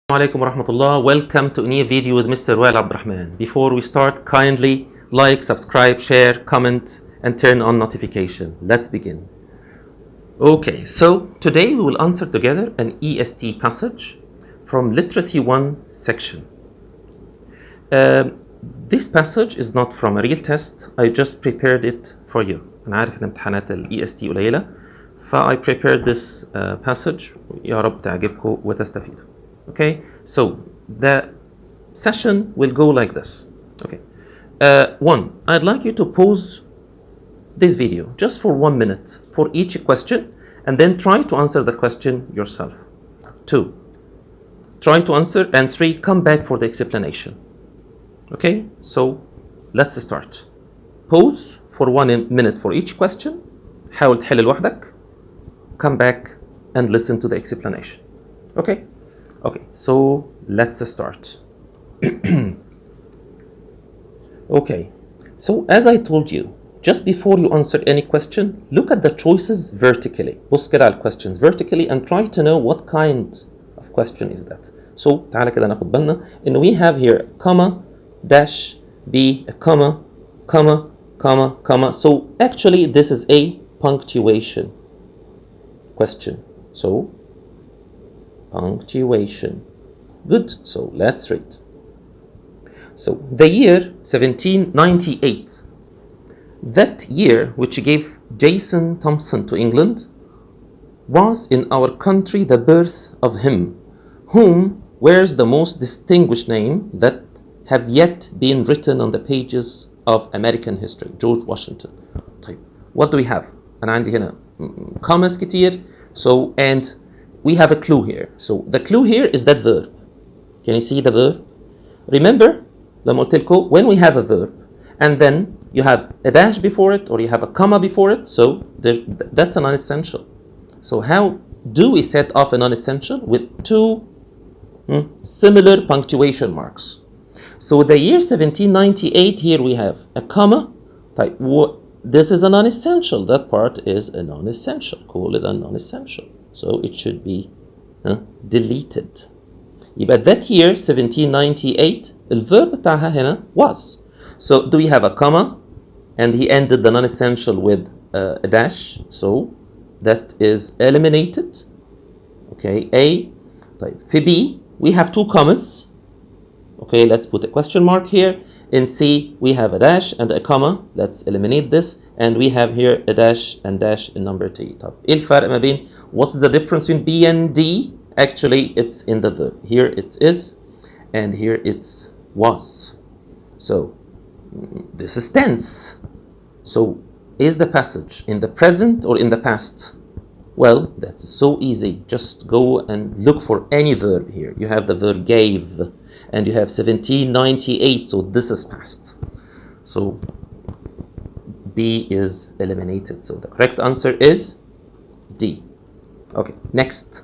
Alaikum warahmatullah. Welcome to a new video with Mr. Wael Abdurrahman. Before we start, kindly like, subscribe, share, comment, and turn on notification. Let's begin. Okay, so today we will answer together an EST passage from Literacy 1 section. This passage is not from a real test. I just prepared it for you. أنا عارف إن امتحانات ال EST قليلة. I prepared this passage. يا رب تعجبكم وتستفيدوا. Okay, so the session will go like this. Okay, one, I'd like you to pause this video just for 1 minute for each question and then try to answer the question yourself. 2, try to answer, and 3, come back for the explanation. Okay, so let's start. Pause for 1 minute for each question. حاول تحل لوحدك. Come back and listen to the explanation. Okay. Okay, so let's start. Okay, so as I told you, just before you answer any question, look at the choices vertically. بص كده على questions vertically and try to know what kind of question is that. So تعالى كده ناخد بالنا إن we have here comma, dash, b, a comma, comma, comma, comma. So actually this is a punctuation question. So punctuation. Good, so let's read. So the year 1798, that year which gave Jason Thompson to England, was in our country the birth of him whom wears the most distinguished name that have yet been written on the pages of American history, George Washington. طيب, what do we have? أنا عندي هنا commas كتير. So and we have a clue here. So the clue here is that verb. Can you see the verb? Remember, لما قلت لكم, when we have a verb and then you have a dash before it or you have a comma before it, so that's a non-essential. So how do we set off a non-essential? With two similar punctuation marks. So the year 1798, here we have a comma. This is a non-essential. That part is a non-essential. Call it a non-essential. So it should be deleted. يبقى that year 1798 الverb بتاعها هنا was. So do we have a comma and he ended the non-essential with a dash, so that is eliminated. Okay, A. طيب في B we have 2 commas. Okay, let's put a question mark here. In C we have a dash and a comma. Let's eliminate this, and we have here a dash and dash in number T. طب ايه الفرق ما بين, what's the difference in B and D? Actually it's in the verb. Here it is and here it's was. So this is tense. So is the passage in the present or in the past? Well, that's so easy. Just go and look for any verb here. You have the verb gave and you have 1798, so this is past. So B is eliminated. So the correct answer is D. Okay, next.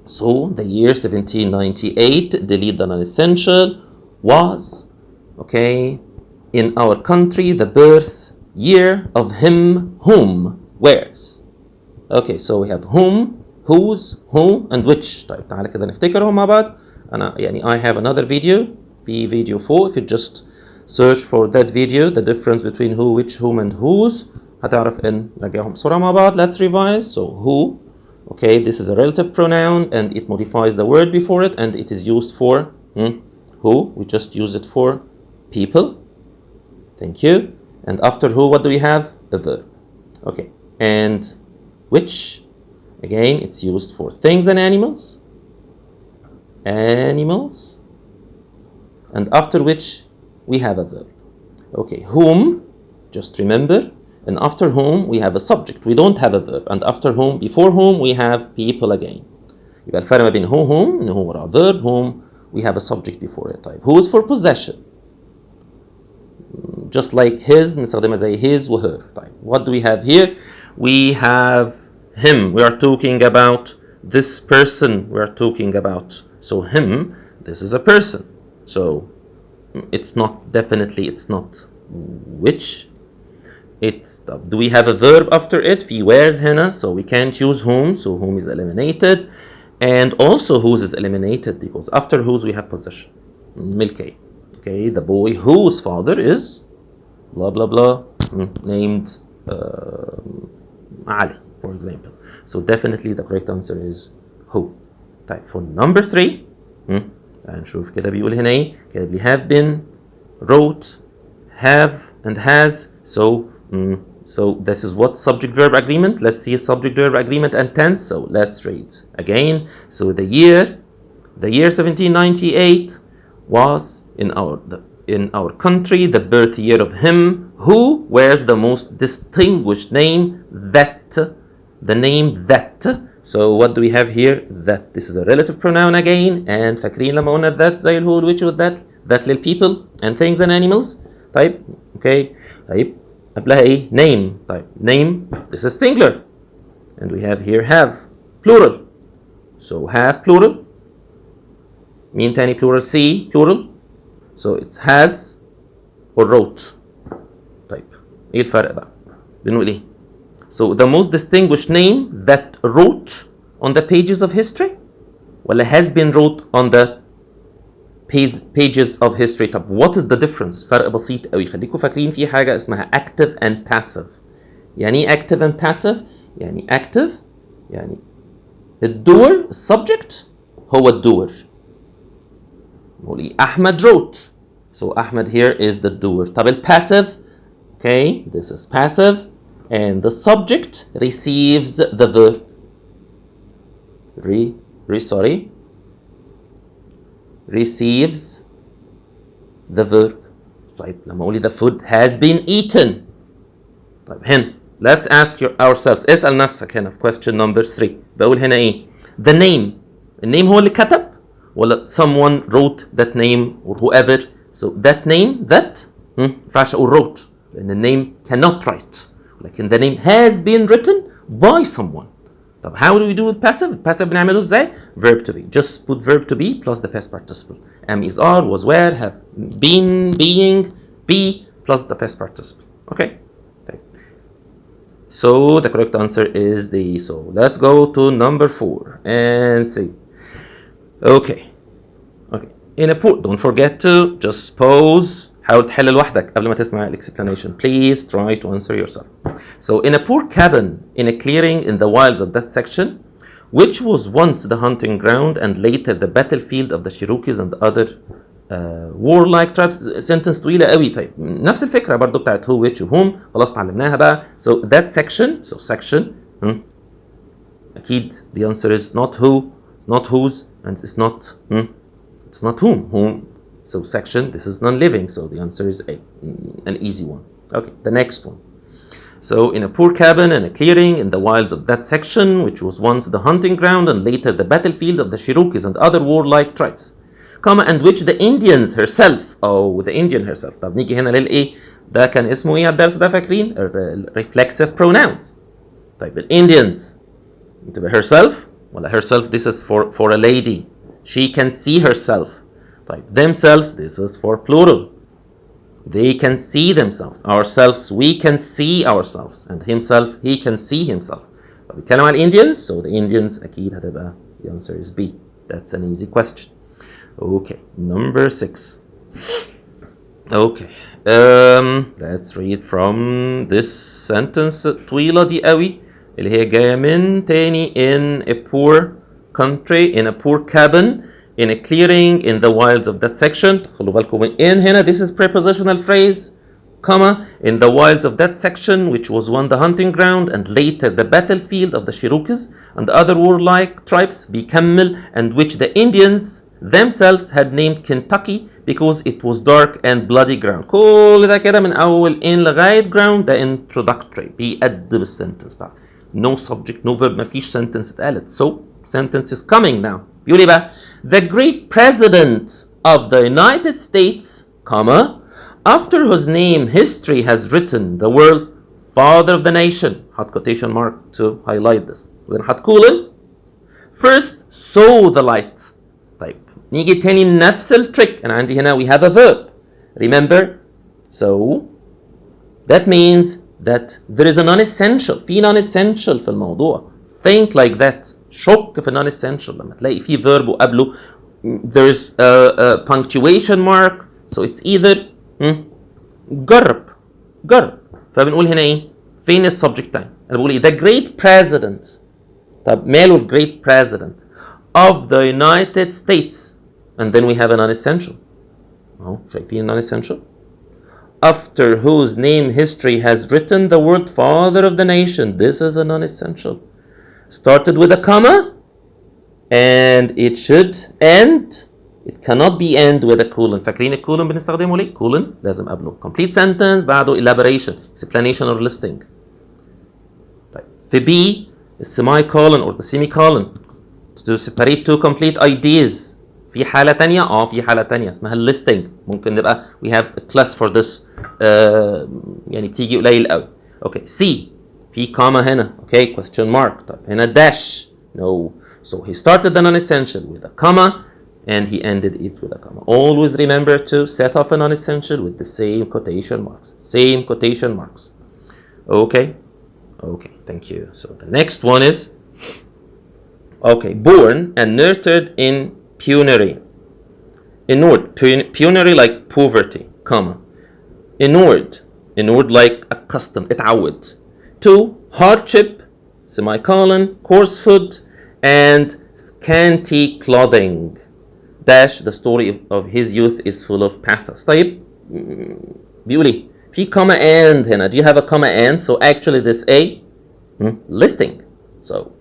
So the year 1798, delete the non-essential, was, okay, in our country the birth year of him whom wears. Okay, so we have whom, whose, who, and which. طيب تعالى كده نفتكرهم مع بعض. I have another video, video 4. If you just search for that video, the difference between who, which, whom, and whose, هتعرف إن نراجعهم بسرعة مع بعض. Let's revise. So who, okay, this is a relative pronoun and it modifies the word before it and it is used for who. We just use it for people. Thank you. And after who, what do we have? A verb. Okay, and which, again, it's used for things and animals. Animals. And after which, we have a verb. Okay, whom, just remember, and after whom, we have a subject. We don't have a verb. And after whom, before whom, we have people again. يبقى الفرق ما بين whom, إن هو وراه verb, whom, we have a subject before it. Type. Who is for possession. Just like his, نستخدمها زي his و her. Type. What do we have here? We have him. We are talking about this person we are talking about. So him, this is a person. So it's not, definitely it's not which. It's, do we have a verb after it? في wears هنا, so we can't use whom, so whom is eliminated. and also whose is eliminated because after whose we have possession. ملكية. Okay, the boy whose father is blah blah blah named Ali, for example. So definitely the correct answer is who. طيب for number 3 هنشوف كده بيقول هنا ايه. كده بيقول have been, wrote, have and has. So this is what subject verb agreement. Let's see subject verb agreement and tense. So let's read again. So the year 1798 was in our country the birth year of him who wears the most distinguished name that. The name that. So what do we have here? That. This is a relative pronoun again. And فاكرين لما قلنا that زي الهول which was that little people and things and animals. طيب okay. طيب قبلها ايه؟ name. طيب name this is singular. And we have here have plural. So have plural. مين تاني plural? see plural. So it's has or wrote. طيب ايه الفرق بقى؟ بنقول ايه؟ So the most distinguished name that wrote on the pages of history ولا has been wrote on the pages of history. طب what is the difference؟ فرق بسيط قوي. خليكم فاكرين في حاجة اسمها active and passive. يعني ايه active and passive؟ يعني active يعني الدور subject هو الدور. نقول ايه؟ أحمد wrote. So Ahmed here is the doer. طب passive. Okay, this is passive. And the subject receives the verb. Receives the verb. طيب لما أقول the food has been eaten. طيب هنا let's ask ourselves. اسأل نفسك هنا في question number 3. بقول هنا إيه؟ The name. النيم هو اللي كتب ولا someone wrote that name or whoever. So that name that ما ينفعش أقول wrote لأن النيم cannot write. لكن the name has been written by someone. طب how do we do it passive? Passive بنعمله ازاي؟ Verb to be. Just put verb to be plus the past participle. Am, is, are, was, were, have been, being, be plus the past participle. Okay. So the correct answer is D. So let's go to number 4 and see. Okay. In a poor, don't forget to just pause. حاول تحل لوحدك قبل ما تسمع explanation. Please try to answer yourself. So in a poor cabin in a clearing in the wilds of that section, which was once the hunting ground and later the battlefield of the Cherokees and other warlike tribes. Sentence طويلة قوي. طيب نفس الفكرة برضو بتاعت who, which, whom. خلاص اتعلمناها بقى. So that section. So section. أكيد the answer is not who, not whose, and it's not it's not whom. So section, this is non-living, so the answer is A, an easy one. Okay, the next one. So in a poor cabin and a clearing in the wilds of that section, which was once the hunting ground and later the battlefield of the Cherokees and other warlike tribes, and which the Indians herself, the Indian herself. طب نيجي هنا للإيه؟ ده كان اسمه إيه على الدرس ده فاكرين؟ reflexive pronouns. طيب Indians تبقى herself ولا herself this is for a lady. She can see herself. طيب themselves this is for plural. They can see themselves. Ourselves we can see ourselves. And himself he can see himself. طب بيتكلم عن Indians. So the Indians أكيد هتبقى the answer is B. That's an easy question. Okay, number 6. Okay, let's read from this sentence طويلة دي قوي اللي هي جاية من تاني in a poor country, in a poor cabin, in a clearing in the wilds of that section. خلوا بالكم من in هنا this is prepositional phrase, comma, in the wilds of that section which was once the hunting ground and later the battlefield of the Cherokees and other warlike tribes بيكمل and which the Indians themselves had named Kentucky because it was dark and bloody ground. كل ده كده من أول in لغاية ground ده introductory بيقدم السنتنس بقى. No subject, no verb, مفيش sentence اتقالت. So sentence is coming now. بيقول ايه بقى؟ The great president of the United States, comma, after whose name history has written the world father of the nation. حط quotation mark to highlight this. Then حط colon. First saw the light. طيب نيجي تاني نفس التريك. أنا عندي هنا we have a verb. Remember? So that means that there is a non-essential. في non-essential في الموضوع. Think like that. شك في non essential لما تلاقي فيه verb وقبله there's a punctuation mark so it's either جرب. فبنقول هنا ايه؟ فين السبجكت تايم؟ انا بقول ايه؟ the great president. طب ماله ال great president of the United States and then we have a non-essential. اهو شايفين non-essential. After whose name history has written the word father of the nation. This is a non-essential. Started with a comma and it should end. It cannot be end with a colon. فاكرين الكولون بنستخدمه ليه؟ colon لازم قبله complete sentence بعده elaboration, explanation or listing. طيب في B السيميكولون or the semicolon to separate two complete ideas. في حالة تانية في حالة تانية اسمها listing. ممكن نبقى we have a class for this يعني بتيجي قليل قوي. اوكي C في comma هنا. اوكي question mark. طيب هنا dash. No. So he started the non-essential with a comma and he ended it with a comma. Always remember to set off a non-essential with the same quotation marks. Same quotation marks. Okay. Okay, thank you. So the next one is okay, born and nurtured in penury. Inured, penury like poverty, comma. Inured like accustomed, اتعود. To hardship, semicolon, coarse food, and scanty clothing. Dash, the story of his youth is full of pathos. طيب بيقول ايه؟ في comma and هنا. Do you have a comma and? So actually this a listing. So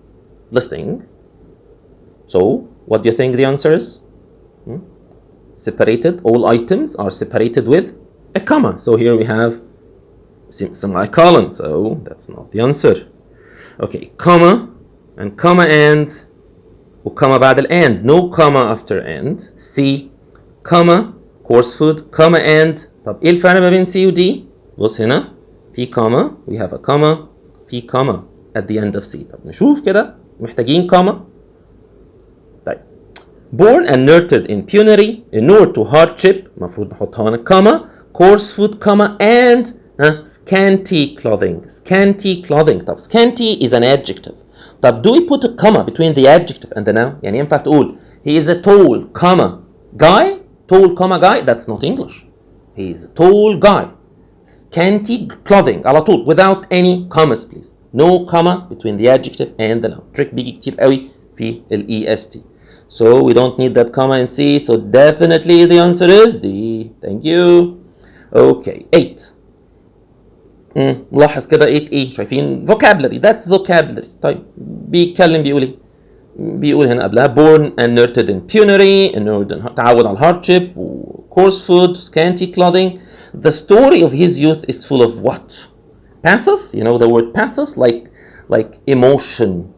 listing. So what do you think the answer is? Separated. All items are separated with a comma. So here we have semicolon. So that's not the answer. Okay, comma and comma and وكما بعد ال and. No comma after and. C comma coarse food comma and. طب ايه الفرق ما بين C و D؟ بص هنا في comma we have a comma في comma at the end of C. طب نشوف كده محتاجين comma. طيب born and nurtured in penury inured to hardship المفروض نحطها هنا comma coarse food comma and scanty clothing. طب scanty is an adjective. طب do we put a comma between the adjective and the noun؟ يعني ينفع تقول he is a tall comma guy. That's not English. He is a tall guy. Scanty clothing على طول without any commas please. No comma between the adjective and the noun. trick بيجي كتير قوي في ال EST. So we don't need that comma in C. So definitely the answer is D. Thank you. Okay 8. نلاحظ كده 8 شايفين vocabulary. That's vocabulary. طيب بيتكلم بيقول ايه؟ بيقول هنا قبلها born and nurtured in penury تعود على hardship coarse food scanty clothing. The story of his youth is full of what? Pathos. You know the word pathos like emotion,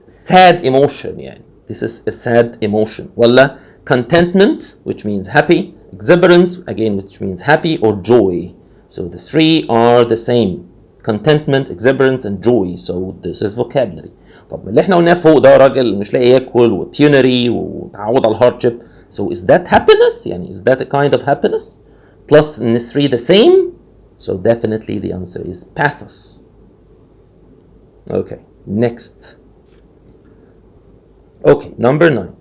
sad emotion يعني. This is a sad emotion. ولا contentment which means happy, exuberance again which means happy or joy. So the three are the same. Contentment, exuberance and joy. So this is vocabulary. طب اللي احنا قلناه فوق ده راجل مش لاقي ياكل وبيونري وتعود على الهاردشيب. So is that happiness؟ يعني is that a kind of happiness؟ Plus in the three the same. So definitely the answer is pathos. Okay, next. Okay, number 9.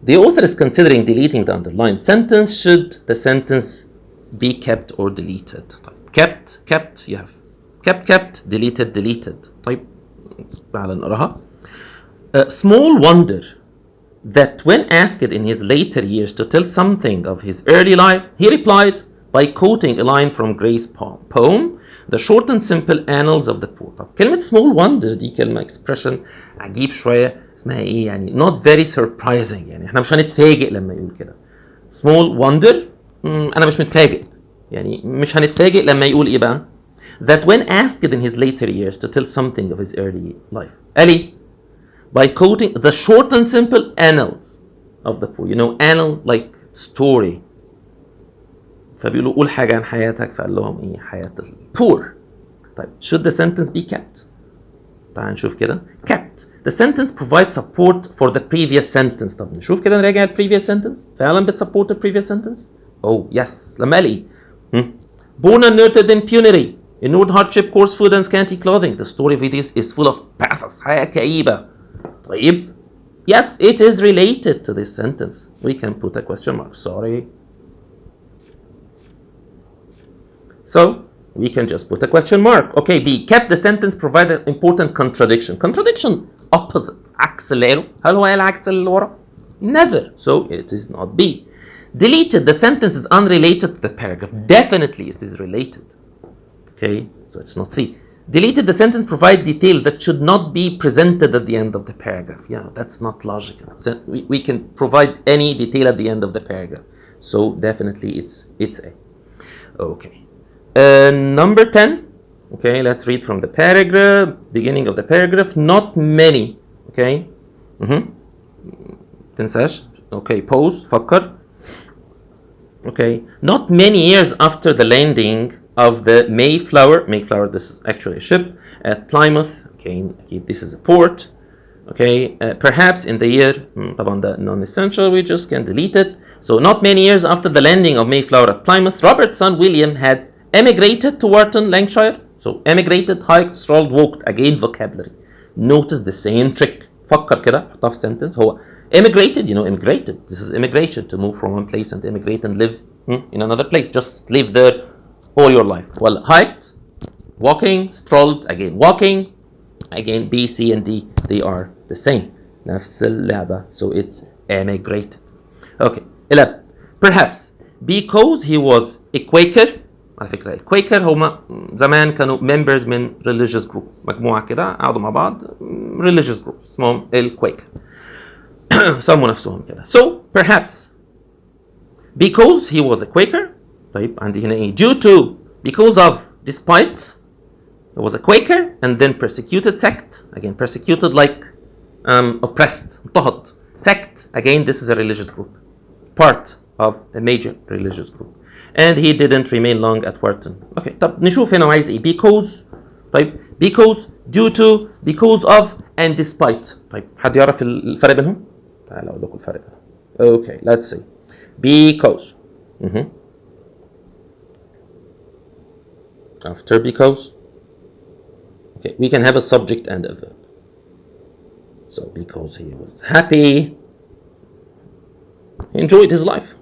The author is considering deleting the underlined sentence. Should the sentence be kept or deleted? kept you have kept deleted. طيب تعال نقراها. Small wonder that when asked in his later years to tell something of his early life he replied by quoting a line from Gray's poem The Short and Simple Annals of the Poor. طب كلمة small wonder دي كلمة expression عجيب شوية اسمها ايه يعني not very surprising يعني احنا مش هنتفاجئ لما يقول كده. Small wonder انا مش متفاجئ يعني مش هنتفاجئ لما يقول ايه بقى that when asked in his later years to tell something of his early life قال ايه by quoting the short and simple annals of the poor. You know annal like story. فبيقولوا قول حاجة عن حياتك فقال لهم ايه حياة poor. طيب should the sentence be kept؟ تعال نشوف كده. kept. The sentence provides support for the previous sentence. طب نشوف كده نراجع ال previous sentence. فعلا بتسبورت ال previous sentence؟ oh yes. لما قال ايه born and nurtured in penury endured hardship coarse food and scanty clothing. The story of it is full of pathos. حياة كئيبة طيب yes, it is related to this sentence. We can put a question mark. Sorry. So we can just put a question mark. Okay, B. Kept the sentence provided important contradiction. Contradiction opposite. عكس اللي قاله. هل هو قال عكس اللي ورا؟ Never. So it is not B. Deleted. The sentence is unrelated to the paragraph. Definitely it is related. Okay, so it's not C. Deleted. The sentence provide detail that should not be presented at the end of the paragraph. Yeah, that's not logical. So we can provide any detail at the end of the paragraph. So definitely it's A. Okay. Number 10. Okay, let's read from the paragraph, beginning of the paragraph. Not many. Okay. تنساش. Okay, pause. فكر. Okay. Not many years after the landing of the Mayflower, this is actually a ship, at Plymouth. Okay, this is a port. Okay, perhaps in the year, طبعا ده non-essential, we just can delete it. So not many years after the landing of Mayflower at Plymouth, Robert's son William had emigrated to Wharton, Lancashire. So emigrated, hiked, strolled, walked. Again vocabulary. Notice the same trick. فكر كده حطها في sentence. هو emigrated, immigrated. This is immigration, to move from one place and immigrate and live in another place. Just live there all your life. Well, hiked, walking, strolled, again walking. Again, B, C, and D, they are the same. نفس اللعبة. So it's emigrated. Okay. 11. Perhaps because he was a Quaker. على فكرة الكويكر هما زمان كانوا members من religious group. مجموعة كده قعدوا مع بعض religious group اسمهم الكويكر. سموا نفسهم كده. So perhaps because he was a Quaker. طيب عندي هنا ايه؟ due to, because of, despite. He was a Quaker and then persecuted sect. Again, persecuted like oppressed. اضطهد. Sect. Again, this is a religious group. Part of a major religious group. And he didn't remain long at Wharton. Okay, طب نشوف هنا عايز ايه؟ because. طيب because, due to, because of, and despite. طيب حد يعرف الفرق بينهم؟ تعالوا اقول لكم الفرق بينهم. Okay, let's see. Because. After because. Okay, we can have a subject and a verb. So because he was happy, he enjoyed his life.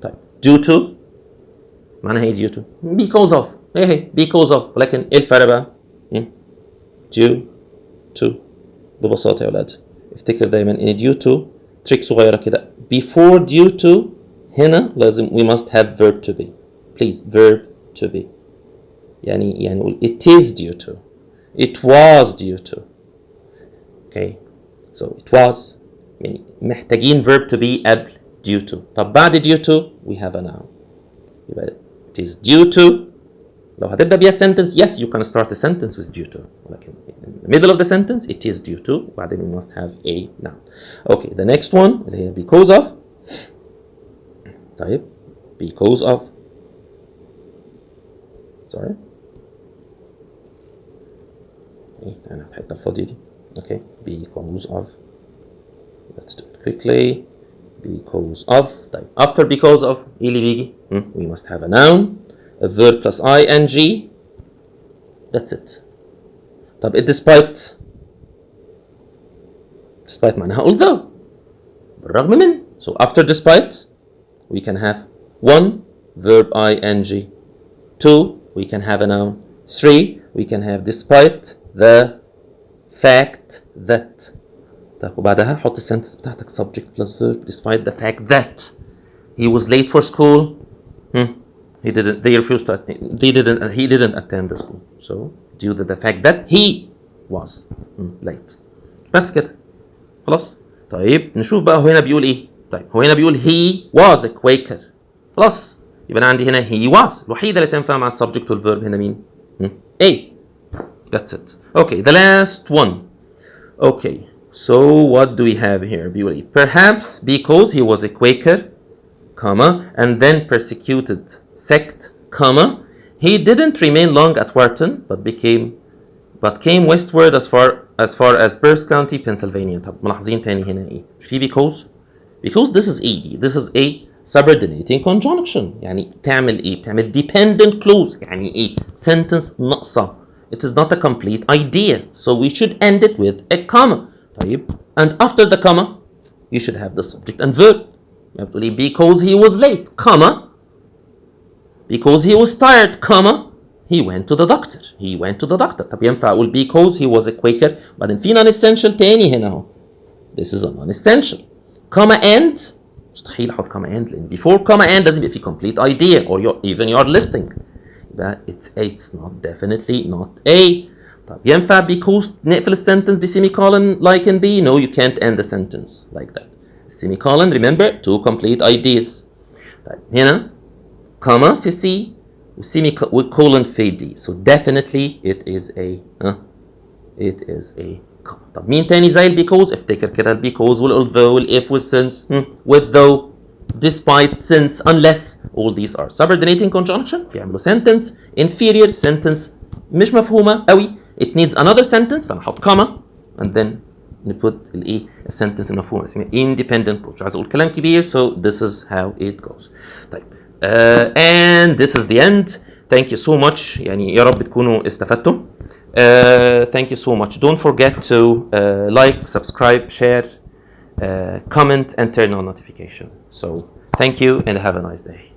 طيب due to. معناها ايه due to؟ because of. ايه because of. ولكن ايه الفرق بقى؟ due to. ببساطة يا ولاد افتكر دايما ان due to تريك صغيرة كده. before due to هنا لازم we must have verb to be. Please, verb to be. يعني نقول it is due to. It was due to. Okay. So it was. يعني محتاجين verb to be قبل due to. طب بعد due to we have a noun. يبقى it is due to. لو هتبدأ بيها sentence, yes, you can start a sentence with due to. ولكن in the middle of the sentence, it is due to. وبعدين we must have a noun. Okay, the next one اللي هي because of. طيب because of. Sorry. أنا الحتة الفاضية دي. Okay, because of. Let's do it quickly. Because of. طيب after because of إيه اللي بيجي؟ We must have a noun, a verb plus ing. That's it. طب despite. Despite معناها although. بالرغم من. So after despite we can have 1 verb ing. 2 we can have a noun. 3 we can have despite the fact that. طيب وبعدها حط السنتنس بتاعتك subject plus verb despite the fact that he was late for school. He didn't attend the school. So due to the fact that he was late. بس كده خلاص. طيب نشوف بقى هو هنا بيقول ايه. طيب هو هنا بيقول he was a Quaker. خلاص يبقى انا عندي هنا he was. الوحيدة اللي تنفع مع السبجكت والverb هنا مين؟ A. That's it. Okay, the last one. Okay, so what do we have here? بيقول ايه. Perhaps because he was a Quaker, comma, and then persecuted sect, comma, he didn't remain long at Wharton, but came westward as far as Pierce County, Pennsylvania. طب ملاحظين تاني هنا ايه؟ مش في because this is a. This is a subordinating conjunction. يعني تعمل ايه؟ بتعمل dependent clause. يعني ايه؟ sentence ناقصة. It is not a complete idea. So we should end it with a comma. طيب and after the comma you should have the subject and verb. يعني بتقولي because he was late comma because he was tired comma he went to the doctor. he went to the doctor. طب ينفع اقول because he was a Quaker بعدين في non-essential تاني هنا اهو. this is a non-essential comma and مستحيل احط comma and لان before comma and لازم يبقى في complete idea or even your listing. يبقى it's not definitely not A. طب ينفع because نقفل السنتنس بسيميكولن like in B? no you can't end the sentence like that. semicolon remember two complete ideas. طيب هنا comma في C وcolon في D so definitely it is a it is a comma. طب مين تاني زي because؟ افتكر كده because والalthough والif والsince with though despite since unless all these are subordinating conjunction بيعملوا sentence inferior sentence مش مفهومة قوي it needs another sentence فانا احط comma and then نبut الايه السنتنس المفهومة اسمها independent مش عايز اقول كلام كبير so this is how it goes. طيب and this is the end. thank you so much يعني يا رب تكونوا استفدتوا. thank you so much. don't forget to like, subscribe, share, comment and turn on notification. So thank you and have a nice day.